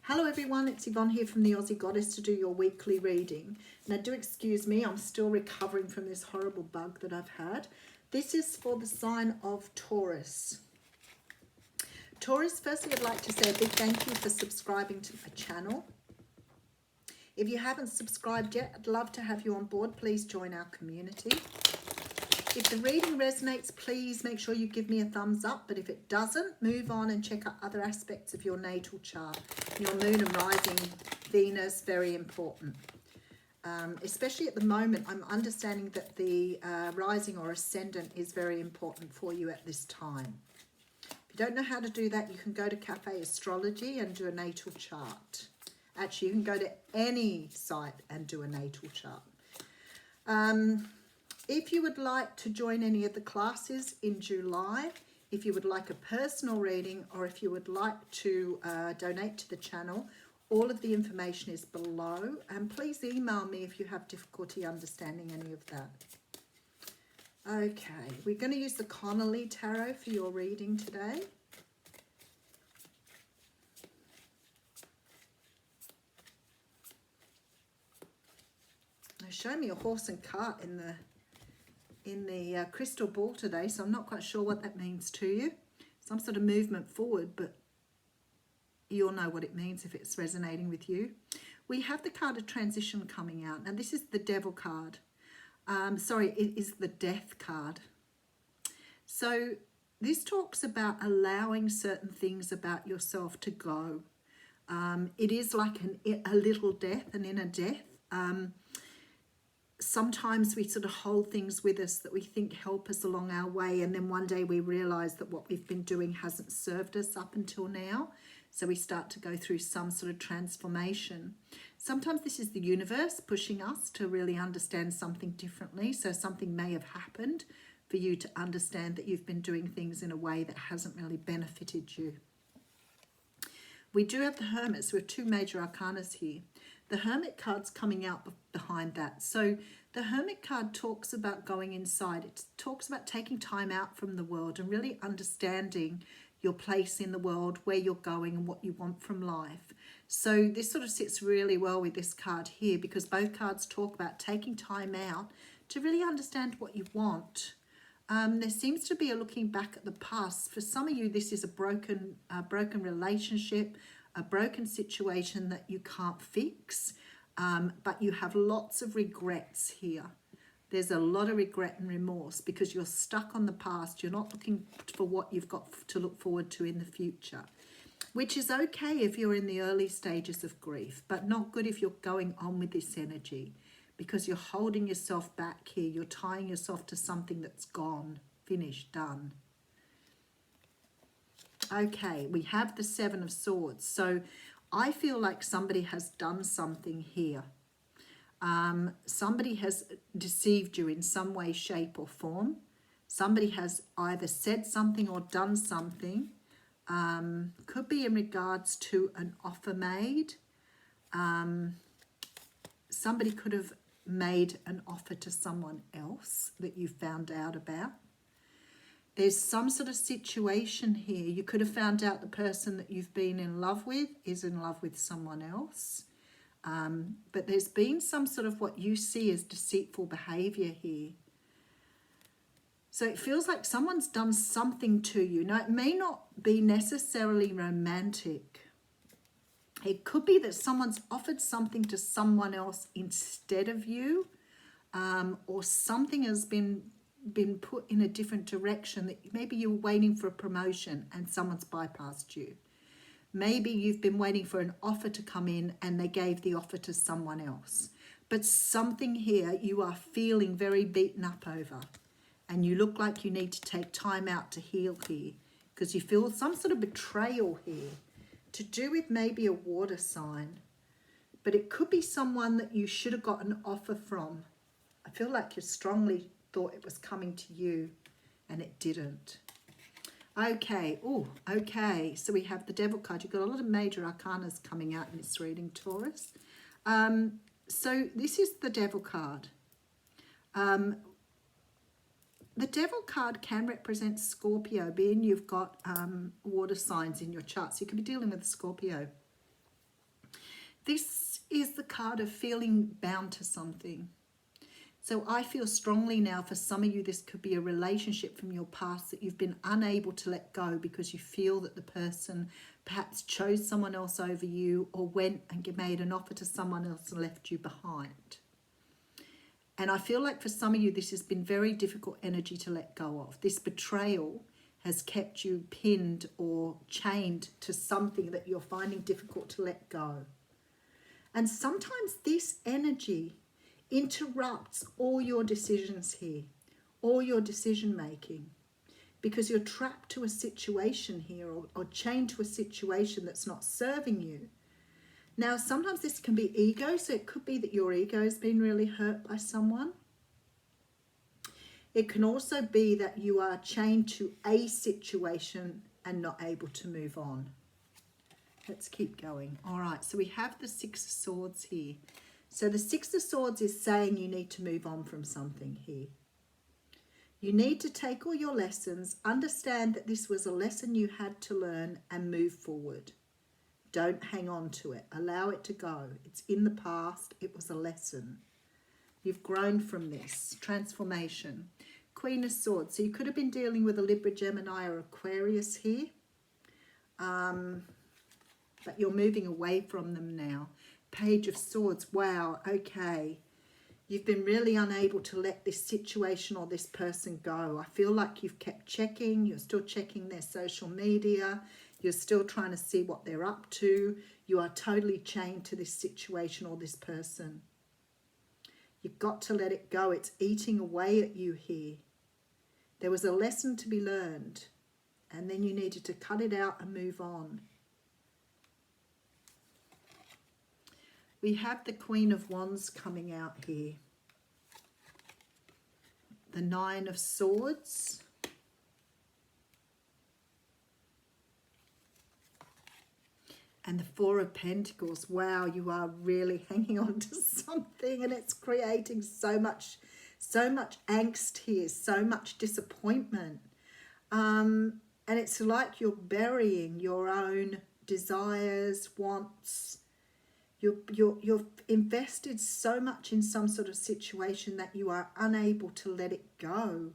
Hello everyone, it's Yvonne here from the Aussie Goddess to do your weekly reading. Now do excuse me, I'm still recovering from this horrible bug that I've had. This is for the sign of Taurus. Taurus, firstly I'd like to say a big thank you for subscribing to my channel. If you haven't subscribed yet, I'd love to have you on board. Please join our community. If the reading resonates, please make sure you give me a thumbs up. But if it doesn't, move on and check out other aspects of your natal chart. Your moon and rising Venus, very important. Especially at the moment, I'm understanding that the rising or ascendant is very important for you at this time. If you don't know how to do that, you can go to Cafe Astrology and do a natal chart. Actually, you can go to any site and do a natal chart. If you would like to join any of the classes in July, if you would like a personal reading, or if you would like to donate to the channel, all of the information is below. And please email me if you have difficulty understanding any of that. Okay, we're going to use the Connolly Tarot for your reading today. They show me a horse and cart in the crystal ball today, so I'm not quite sure what that means to you. Some sort of movement forward, but you'll know what it means if it's resonating with you. We have the card of transition coming out. Now this is the Devil card. Sorry, it is the Death card. So this talks about allowing certain things about yourself to go. It is like a little death, an inner death. Sometimes we sort of hold things with us that we think help us along our way, and then one day we realize that what we've been doing hasn't served us up until now. So we start to go through some sort of transformation. Sometimes this is the universe pushing us to really understand something differently. So something may have happened for you to understand that you've been doing things in a way that hasn't really benefited you. We do have the Hermit, so we have two major arcanas here. The Hermit card's coming out behind that. So the Hermit card talks about going inside. It talks about taking time out from the world and really understanding your place in the world, where you're going and what you want from life. So this sort of sits really well with this card here, because both cards talk about taking time out to really understand what you want. There seems to be a looking back at the past. For some of you, this is a broken relationship, a broken situation that you can't fix, but you have lots of regrets here. There's a lot of regret and remorse because you're stuck on the past. You're not looking for what you've got to look forward to in the future, which is okay if you're in the early stages of grief, but not good if you're going on with this energy, because you're holding yourself back here. You're tying yourself to something that's gone, finished, done. Okay, we have the Seven of Swords. So I feel like somebody has done something here. Somebody has deceived you in some way, shape or form. Somebody has either said something or done something. Could be in regards to an offer made. Somebody could have made an offer to someone else that you found out about. There's some sort of situation here. You could have found out the person that you've been in love with is in love with someone else. But there's been some sort of what you see as deceitful behavior here. So it feels like someone's done something to you. Now, it may not be necessarily romantic. It could be that someone's offered something to someone else instead of you, or something has been put in a different direction, that maybe you're waiting for a promotion and someone's bypassed you. Maybe you've been waiting for an offer to come in and they gave the offer to someone else. But something here you are feeling very beaten up over, and you look like you need to take time out to heal here, because you feel some sort of betrayal here to do with maybe a water sign. But it could be someone that you should have got an offer from. I feel like you strongly thought it was coming to you and it didn't. Okay, okay, so we have the Devil card. You've got a lot of major arcanas coming out in this reading, Taurus. So this is the Devil card. The Devil card can represent Scorpio, being you've got water signs in your chart, so you could be dealing with Scorpio. This is the card of feeling bound to something. So I feel strongly now for some of you, this could be a relationship from your past that you've been unable to let go because you feel that the person perhaps chose someone else over you, or went and made an offer to someone else and left you behind. And I feel like for some of you, this has been very difficult energy to let go of. This betrayal has kept you pinned or chained to something that you're finding difficult to let go. And sometimes this energy interrupts all your decisions here, all your decision making, because you're trapped to a situation here, or chained to a situation that's not serving you. Now, sometimes this can be ego, so it could be that your ego has been really hurt by someone. It can also be that you are chained to a situation and not able to move on. Let's keep going. All right, so we have the Six of Swords here. So the Six of Swords is saying you need to move on from something here. You need to take all your lessons, understand that this was a lesson you had to learn, and move forward. Don't hang on to it. Allow it to go. It's in the past. It was a lesson. You've grown from this. Transformation. Queen of Swords. So you could have been dealing with a Libra, Gemini, or Aquarius here. But you're moving away from them now. Page of Swords. Wow, okay. You've been really unable to let this situation or this person go. I feel like you've kept checking. You're still checking their social media. You're still trying to see what they're up to. You are totally chained to this situation or this person. You've got to let it go. It's eating away at you here. There was a lesson to be learned, and then you needed to cut it out and move on. We have the Queen of Wands coming out here. The Nine of Swords. And the Four of Pentacles. Wow, you are really hanging on to something, and it's creating so much angst here, so much disappointment. And it's like you're burying your own desires, wants. You've invested so much in some sort of situation that you are unable to let it go.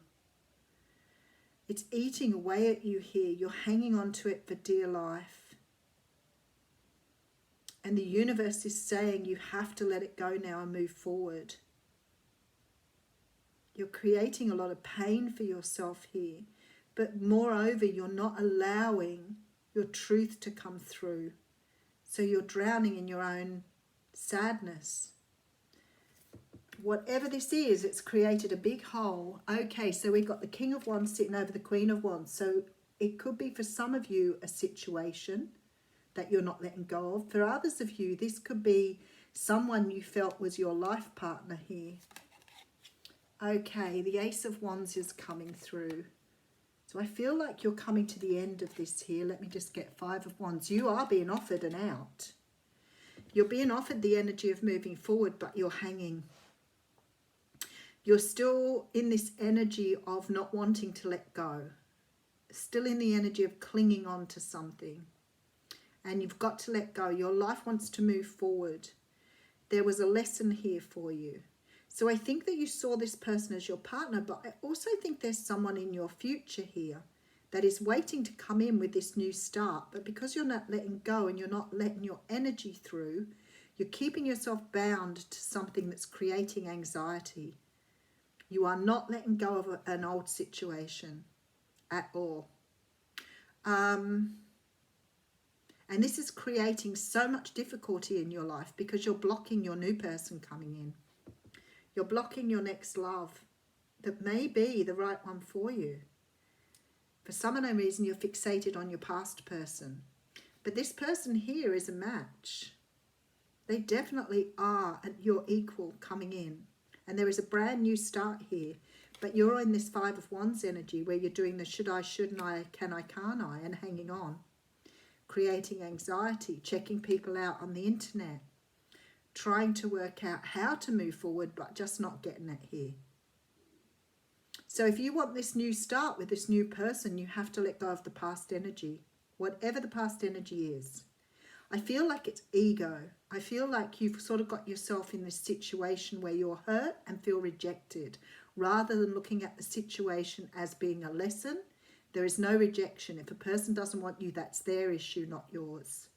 It's eating away at you here. You're hanging on to it for dear life. And the universe is saying you have to let it go now and move forward. You're creating a lot of pain for yourself here. But moreover, you're not allowing your truth to come through. So you're drowning in your own sadness. Whatever this is, it's created a big hole. Okay, so we've got the King of Wands sitting over the Queen of Wands. So it could be for some of you a situation that you're not letting go of. For others of you, this could be someone you felt was your life partner here. Okay, the Ace of Wands is coming through. So I feel like you're coming to the end of this here. Let me just get Five of Wands. You are being offered an out. You're being offered the energy of moving forward, but you're hanging. You're still in this energy of not wanting to let go. Still in the energy of clinging on to something. And you've got to let go. Your life wants to move forward. There was a lesson here for you. So I think that you saw this person as your partner, but I also think there's someone in your future here that is waiting to come in with this new start. But because you're not letting go and you're not letting your energy through, you're keeping yourself bound to something that's creating anxiety. You are not letting go of an old situation at all. And this is creating so much difficulty in your life because you're blocking your new person coming in. You're blocking your next love that may be the right one for you. For some unknown reason, you're fixated on your past person. But this person here is a match. They definitely are your equal coming in. And there is a brand new start here. But you're in this Five of Wands energy where you're doing the should I, shouldn't I, can I, can't I, and hanging on. Creating anxiety, checking people out on the internet. Trying to work out how to move forward, but just not getting it here. So if you want this new start with this new person, you have to let go of the past energy, whatever the past energy is. I feel like it's ego. I feel like you've sort of got yourself in this situation where you're hurt and feel rejected, rather than looking at the situation as being a lesson. There is no rejection. If a person doesn't want you, that's their issue, not yours.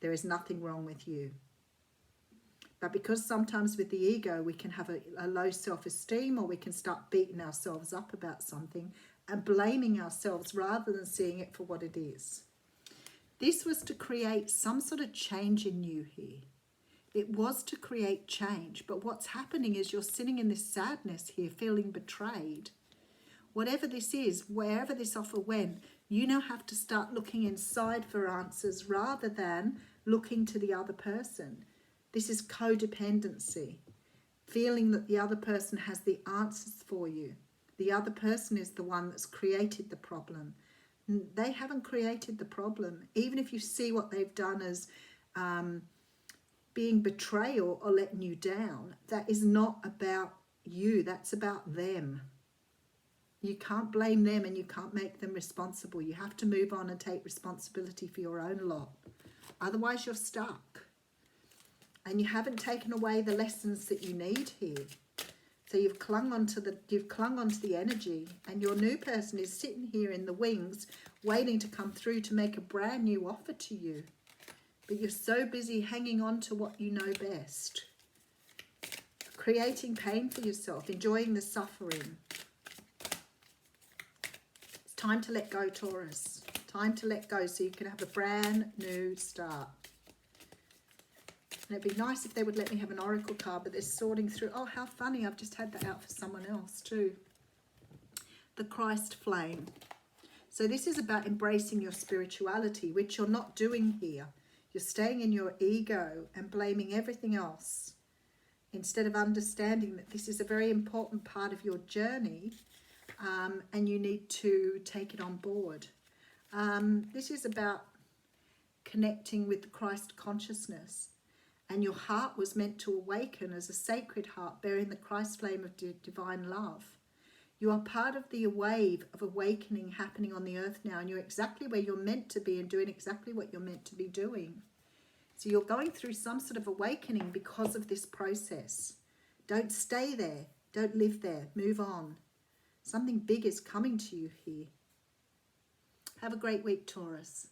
There is nothing wrong with you. But because sometimes with the ego we can have a low self-esteem, or we can start beating ourselves up about something and blaming ourselves rather than seeing it for what it is. This was to create some sort of change in you here. It was to create change, but what's happening is you're sitting in this sadness here, feeling betrayed. Whatever this is, wherever this offer went, you now have to start looking inside for answers rather than looking to the other person. This is codependency, feeling that the other person has the answers for you. The other person is the one that's created the problem. They haven't created the problem. Even if you see what they've done as being betrayal or letting you down, that is not about you. That's about them. You can't blame them and you can't make them responsible. You have to move on and take responsibility for your own lot. Otherwise, you're stuck. And you haven't taken away the lessons that you need here. So you've clung onto the energy, and your new person is sitting here in the wings waiting to come through to make a brand new offer to you. But you're so busy hanging on to what you know best. Creating pain for yourself, enjoying the suffering. It's time to let go, Taurus. Time to let go so you can have a brand new start. And it'd be nice if they would let me have an oracle card, but they're sorting through. Oh, how funny. I've just had that out for someone else too. The Christ flame. So this is about embracing your spirituality, which you're not doing here. You're staying in your ego and blaming everything else, instead of understanding that this is a very important part of your journey, and you need to take it on board. This is about connecting with the Christ consciousness. And your heart was meant to awaken as a sacred heart bearing the Christ flame of divine love. You are part of the wave of awakening happening on the earth now, and you're exactly where you're meant to be and doing exactly what you're meant to be doing. So you're going through some sort of awakening because of this process. Don't stay there. Don't live there. Move on. Something big is coming to you here. Have a great week, Taurus.